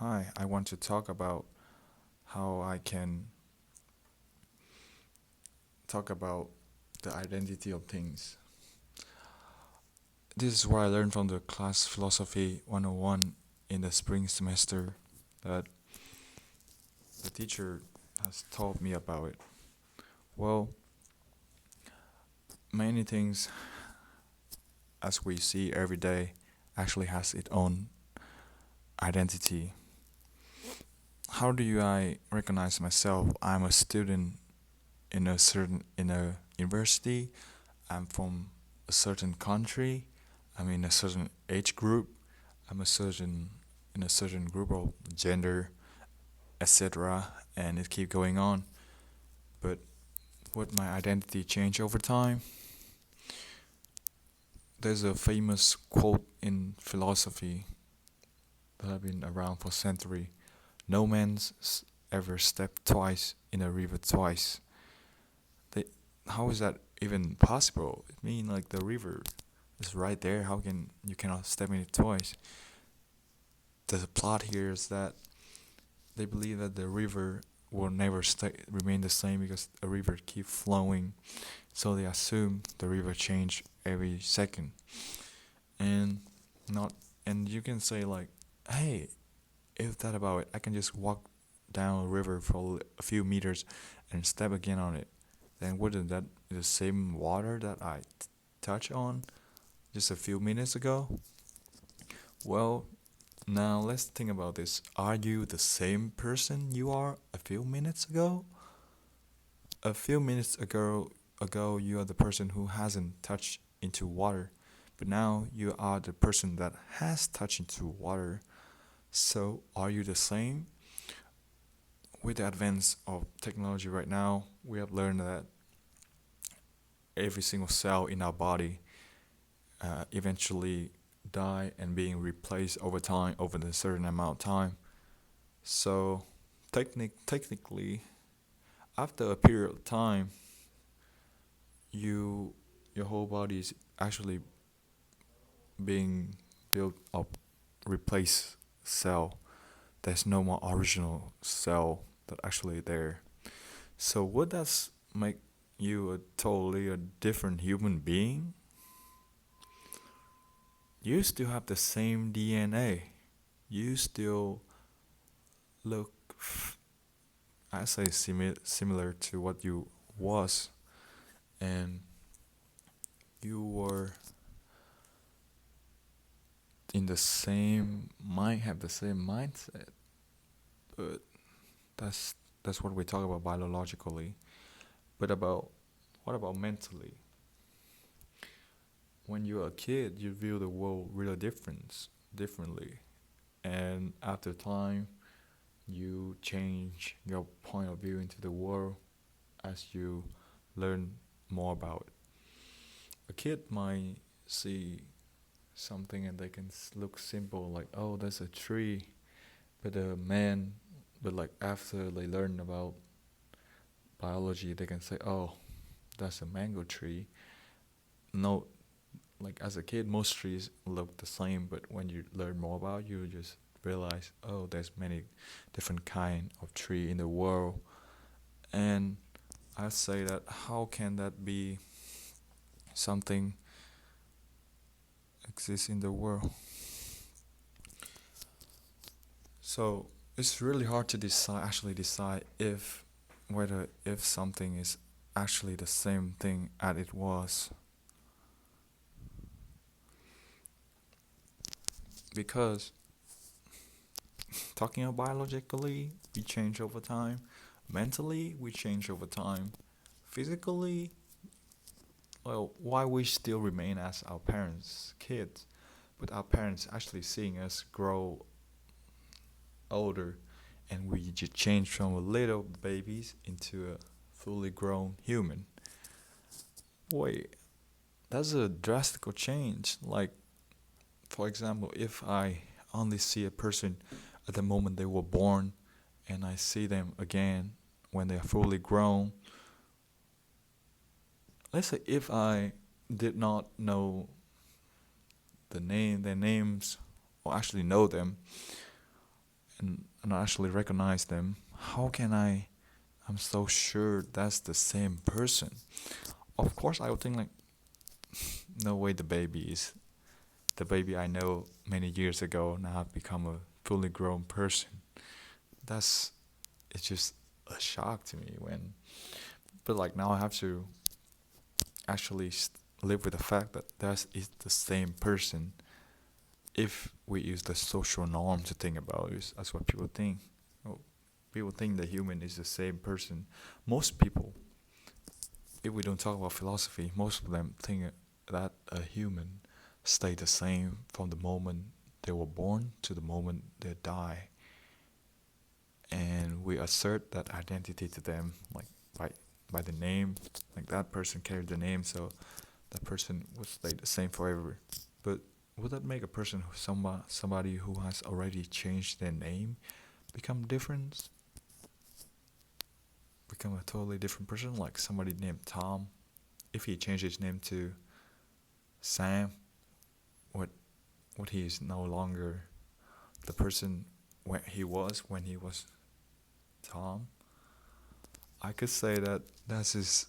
Hi, I want to talk about how I can talk about the identity of things. This is what I learned from the class Philosophy 101 in the spring semester that the teacher has taught me about it. Well, many things as we see every day actually has its own identity. How do I recognize myself? I'm a student in a university. I'm from a certain country. I'm in a certain age group. I'm a certain in a certain group of gender, etc. And it keep going on. But would my identity change over time? There's a famous quote in philosophy that have been around for century. No man's ever stepped twice in a river twice. They, how is that even possible? I mean, like the river is right there. How can you cannot step in it twice? The plot here is that they believe that the river will never remain the same because a river keep flowing. So they assume the river change every second, and not. And you can say like, hey, if that about it, I can just walk down a river for a few meters and step again on it. Then wouldn't that be the same water that I touch on just a few minutes ago? Well, now let's think about this. Are you the same person you are a few minutes ago? A few minutes ago you are the person who hasn't touched into water, but now you are the person that has touched into water. So are you the same? With the advance of technology right now, we have learned that every single cell in our body eventually die and being replaced over time over a certain amount of time. So technically, after a period of time, you your whole body is actually being built up, replace cell. There's no more original cell that actually there. So would that make you a totally a different human being? You still have the same DNA. You still look, I say similar to what you was, and you were in the same mind, have the same mindset. But that's that's what we talk about biologically. But about what about mentally? When you're a kid, you view the world really differently, and after time, you change your point of view into the world as you learn more about it. A kid might see something and they can look simple like, oh, that's a tree, but a man, but like after they learn about biology, they can say, oh, that's a mango tree. No, like as a kid, most trees look the same, but when you learn more about, you just realize, oh, there's many different kind of tree in the world, and I say that how can that be something exists in the world? So it's really hard to decide if whether if something is actually the same thing as it was, because talking about biologically we change over time, mentally we change over time, physically, well, why we still remain as our parents kids, but our parents actually seeing us grow older, and we just change from a little babies into a fully grown human. Wait, that's a drastic change. Like, for example, if I only see a person at the moment they were born and I see them again when they are fully grown, let's say if I did not know their names, or actually know them, and I actually recognize them, how can I'm so sure that's the same person? Of course, I would think like, no way, the baby I know many years ago now have become a fully grown person. That's it's just a shock to me when, but like now I have to actually live with the fact that that is the same person. If we use the social norm to think about it, that's what people think. Well, people think the human is the same person. Most people, if we don't talk about philosophy, most of them think that a human stay the same from the moment they were born to the moment they die, and we assert that identity to them, like by by the name, like that person carried the name, so that person would stay the same forever. But would that make a person somebody who has already changed their name become different? Become a totally different person, like somebody named Tom. If he changed his name to Sam, what he is no longer the person when he was Tom? I could say that that's his.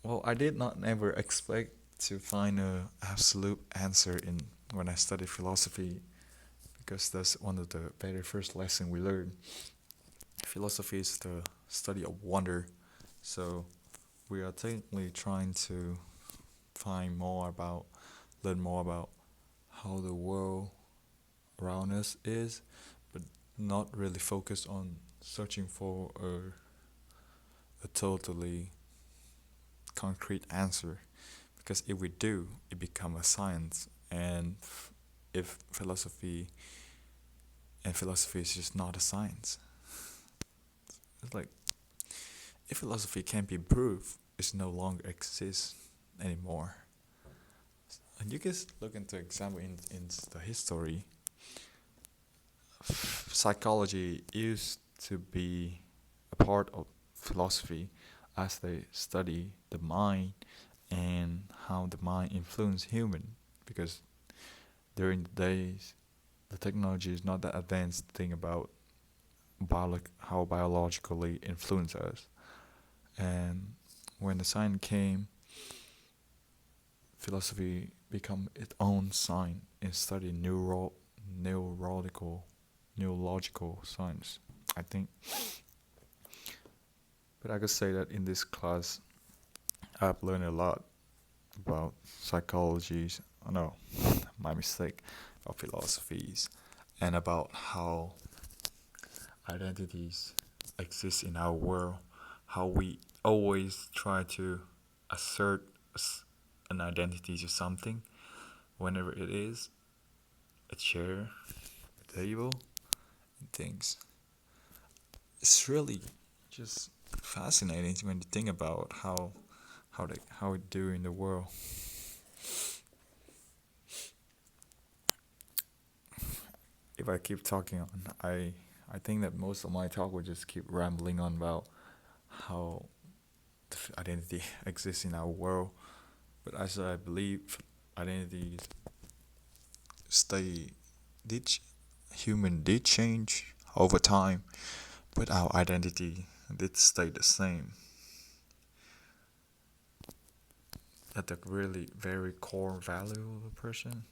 Well, I did not ever expect to find a absolute answer in when I studied philosophy, because that's one of the very first lesson we learned. Philosophy is the study of wonder, so we are technically trying to learn more about how the world around us is, but not really focus on searching for a totally concrete answer. Because if we do, it becomes a science, and if philosophy is just not a science. It's like if philosophy can't be proved, it no longer exists anymore. And you can look into example in the history. Psychology used to be a part of philosophy, as they study the mind and how the mind influences human, because during the days the technology is not that advanced thing about how biologically influence us. And when the science came, philosophy become its own science and study neurological neurological science, I think. But I could say that in this class I've learned a lot about psychologies. Oh no, my mistake. About philosophies and about how identities exist in our world. How we always try to assert an identity to something, whenever it is a chair, a table, and things. It's really just fascinating when you think about how we do in the world. If I keep talking on, I think that most of my talk will just keep rambling on about how identity exists in our world. But as I believe, identities stay did human did change over time, but our identity did stay the same. At the really very core value of a person,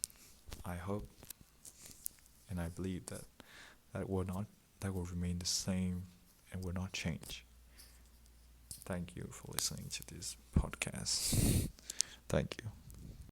I hope and I believe that that will remain the same and will not change. Thank you for listening to this podcast. Thank you.